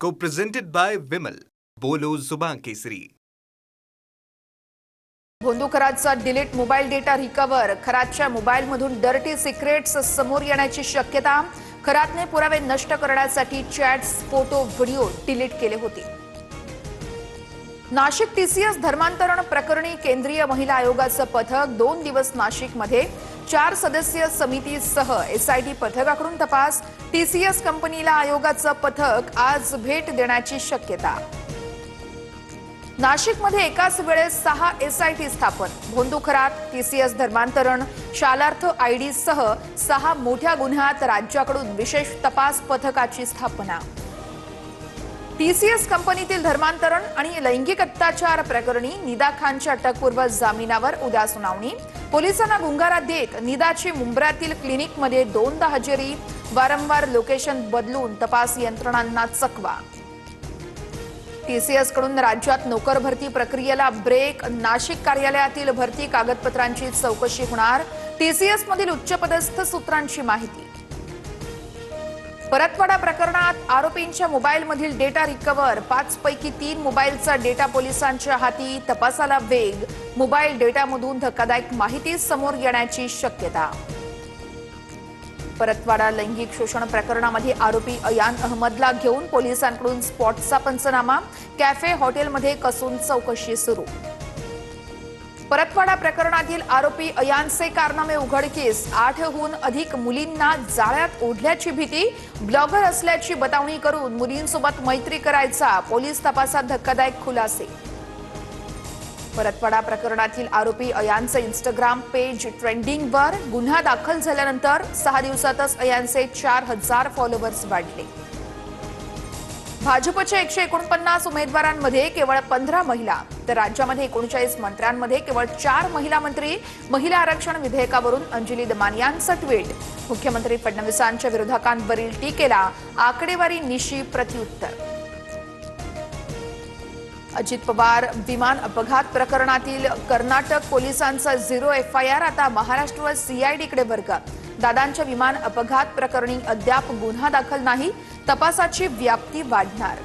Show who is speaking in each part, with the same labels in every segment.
Speaker 1: Co-presented by Vimal. बोलो जुबान केसरी.
Speaker 2: भोंदू खरातचा डिलीट मोबाईल डेटा रिकव्हर. खरातच्या मोबाईलमधून डर्टी सिक्रेट्स समोर येण्याची शक्यता. खरातने पुरावे नष्ट करण्यासाठी चॅट्स, फोटो, व्हिडिओ डिलीट केले होते. नाशिक टीसीएस धर्मांतरण प्रकरणी केंद्रीय महिला आयोगाचं पथक 2 दिवस नाशिकमध्ये 4 सदस्यीय समितीसह एसआयटी पथकाकडून तपास. टीसीएस कंपनीला आयोगाचं पथक आज भेट देण्याची शक्यता. नाशिकमध्ये एकाच वेळेस 6 एसआयटी स्थापन. भोंदू खरात, टीसीएस धर्मांतरण, शालार्थ आयडी सह 6 मोठ्या गुन्ह्यात राज्याकडून विशेष तपास पथकाची स्थापना. टीसीएस कंपनीतील धर्मांतरण आणि लैंगिक अत्याचार प्रकरणी निदा खानच्या अटकपूर्व जामिनावर उद्या सुनावणी. पोलिसांना गुंगारा देत निदाची मुंब्र्यातील क्लिनिकमध्ये 2दा हजेरी. वारंवार लोकेशन बदलून तपास यंत्रणांना चकवा. टीसीएस कडून राज्यात नोकर भरती प्रक्रियेला ब्रेक. नाशिक कार्यालयातील भरती कागदपत्रांची चौकशी होणार. टीसीएस मधील उच्चपदस्थ सूत्रांची माहिती. परतवाडा प्रकरणात आरोपींच्या मोबाईलमधील डेटा रिकव्हर. 5 पैकी 3 मोबाईलचा डेटा पोलिसांच्या हाती. तपासाला वेग. मोबाईल डेटामधून धक्कादायक माहिती समोर येण्याची शक्यता. परतवाडा लैंगिक शोषण प्रकरणामध्ये आरोपी अयान अहमदला घेऊन पोलिसांकडून स्पॉटचा पंचनामा. कॅफे हॉटेलमध्ये कसून चौकशी सुरू. परतवाडा प्रकरणातील आरोपी अयानचे कारनामे उघडकीस. 8हून अधिक मुलींना जाळ्यात ओढल्याची भीती. ब्लॉगर असल्याची बतावणी करून मुलींसोबत मैत्री करायचा. पोलीस तपासात धक्कादायक खुलासे. परतवाडा प्रकरणातील आरोपी अयानचे इंस्टाग्राम पेज ट्रेंडिंगवर. गुन्हा दाखल झाल्यानंतर 6 दिवसातच अयानचे 4000 फॉलोअर्स वाढले. भाजपच्या 149 उमेदवारांमध्ये केवळ 15 महिला, तर राज्यामध्ये 39 मंत्र्यांमध्ये केवळ 4 महिला मंत्री. महिला आरक्षण विधेयकावरून अंजली दमानी यांचं ट्विट. मुख्यमंत्री फडणवीसांच्या विरोधकांवरील टीकेला आकडेवारी निशी प्रत्युत्तर. अजित पवार विमान अपघात प्रकरणातील कर्नाटक पोलिसांचा 0 एफआयआर आता महाराष्ट्र व सीआयडीकडे वर्ग. दादांच्या विमान अपघात प्रकरणी अद्याप गुन्हा दाखल नाही. तपासाची व्याप्ती वाढणार.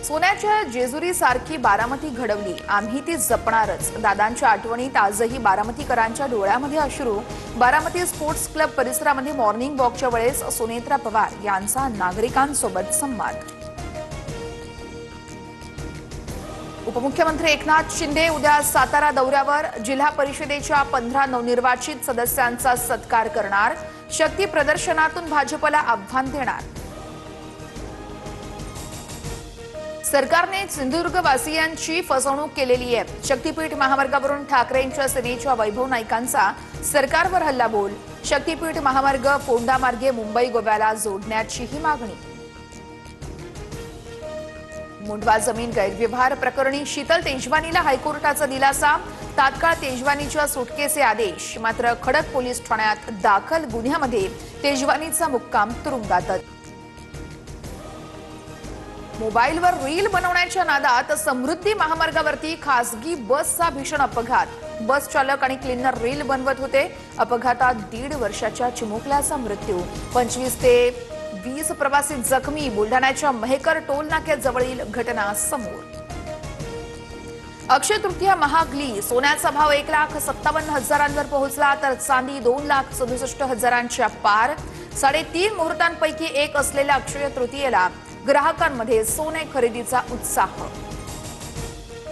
Speaker 2: सोन्याच्या जेजुरीसारखी बारामती घडवली, आम्ही ती जपणारच. दादांच्या आठवणीत आजही बारामतीकरांच्या डोळ्यामध्ये अश्रू. बारामती स्पोर्ट्स क्लब परिसरामध्ये मॉर्निंग वॉकच्या वेळेस सुनेत्रा पवार यांचा नागरिकांसोबत संवाद. उपमुख्यमंत्री एकनाथ शिंदे उद्या सातारा दौऱ्यावर. जिल्हा परिषदेच्या 15 नवनिर्वाचित सदस्यांचा सत्कार करणार. शक्ती प्रदर्शनातून भाजपला आव्हान देणार. सरकारने सिंधुदुर्गवासियांची फसवणूक केलेली आहे. शक्तीपीठ महामार्गावरून ठाकरेंच्या सेनेच्या वैभव नाईकांचा सरकारवर हल्लाबोल. शक्तीपीठ महामार्ग फोंडा मार्गे मुंबई गोव्याला जोडण्याचीही मागणी. मुंडवा जमीन गैरव्यवहार प्रकरणी शीतल तेजवानीला हायकोर्टाचा दिलासा. तात्काळ तेजवानीच्या सुटकेचे आदेश. मात्र खडक पोलीस ठाण्यात दाखल गुन्ह्यामध्ये तेजवानीचा मुक्काम तुरुंगातच. मोबाईलवर रील बनवण्याच्या नादात समृद्धी महामार्गावरती खासगी बसचा भीषण अपघात. बस चालक आणि क्लीनर रील बनवत होते. अपघातात 1.5 वर्षाच्या चिमुकल्याचा मृत्यू. 25 ते 20 प्रवासी जखमी. बुलढाण्याच्या मेहकर टोल नाक्याजवळील घटना समोर. अक्षय तृतीया महागली. सोन्याचा भाव 1,57,000 पोहोचला, तर चांदी 2,67,000 पार. 3.5 मुहूर्तांपैकी एक असलेल्या अक्षय तृतीयेला ग्राहकांमध्ये सोने खरेदीचा उत्साह.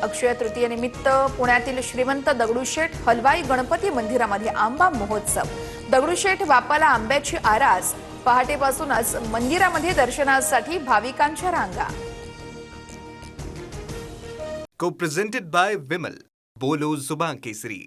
Speaker 2: अक्षय तृतीयेनिमित्त पुण्यातील श्रीमंत दगडूशेठ हलवाई गणपती मंदिरामध्ये आंबा महोत्सव. दगडूशेठ बाप्पाला आंब्याची आरास. पहाटेपासूनच मंदिरामध्ये दर्शनासाठी भाविकांच्या रांगा.
Speaker 1: Co-presented by Vimal. बोलो जुबान केसरी.